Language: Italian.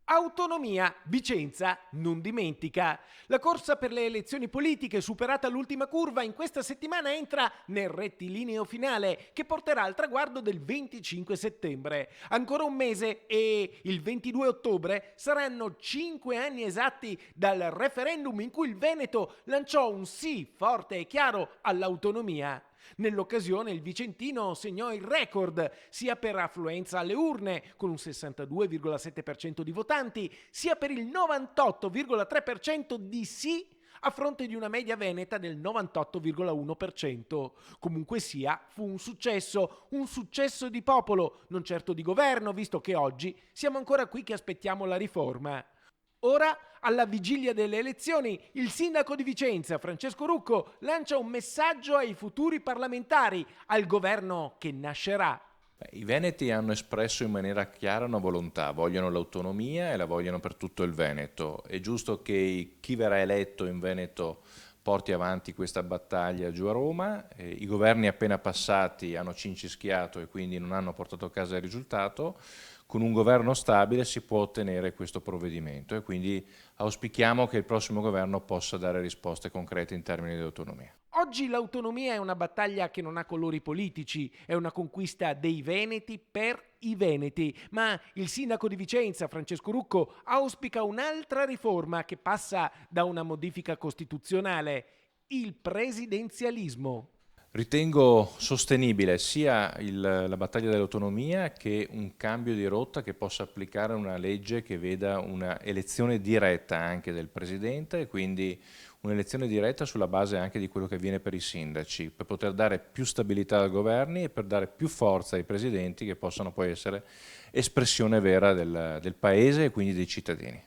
Autonomia, Vicenza non dimentica. La corsa per le elezioni politiche, superata l'ultima curva, in questa settimana entra nel rettilineo finale che porterà al traguardo del 25 settembre. Ancora un mese e il 22 ottobre saranno 5 anni esatti dal referendum in cui il Veneto lanciò un sì forte e chiaro all'autonomia. Nell'occasione il vicentino segnò il record sia per affluenza alle urne, con un 62,7% di votanti, sia per il 98,3% di sì, a fronte di una media veneta del 98,1%. Comunque sia, fu un successo di popolo, non certo di governo, visto che oggi siamo ancora qui che aspettiamo la riforma. Ora, alla vigilia delle elezioni, il sindaco di Vicenza, Francesco Rucco, lancia un messaggio ai futuri parlamentari, al governo che nascerà. I Veneti hanno espresso in maniera chiara una volontà, vogliono l'autonomia e la vogliono per tutto il Veneto. È giusto che chi verrà eletto in Veneto porti avanti questa battaglia giù a Roma. I governi appena passati hanno cincischiato e quindi non hanno portato a casa il risultato. Con un governo stabile si può ottenere questo provvedimento e quindi auspichiamo che il prossimo governo possa dare risposte concrete in termini di autonomia. Oggi l'autonomia è una battaglia che non ha colori politici, è una conquista dei Veneti per i Veneti, ma il sindaco di Vicenza, Francesco Rucco, auspica un'altra riforma che passa da una modifica costituzionale, il presidenzialismo. Ritengo sostenibile sia la battaglia dell'autonomia che un cambio di rotta che possa applicare una legge che veda una elezione diretta anche del Presidente e quindi un'elezione diretta sulla base anche di quello che avviene per i sindaci, per poter dare più stabilità ai governi e per dare più forza ai presidenti che possano poi essere espressione vera del Paese e quindi dei cittadini.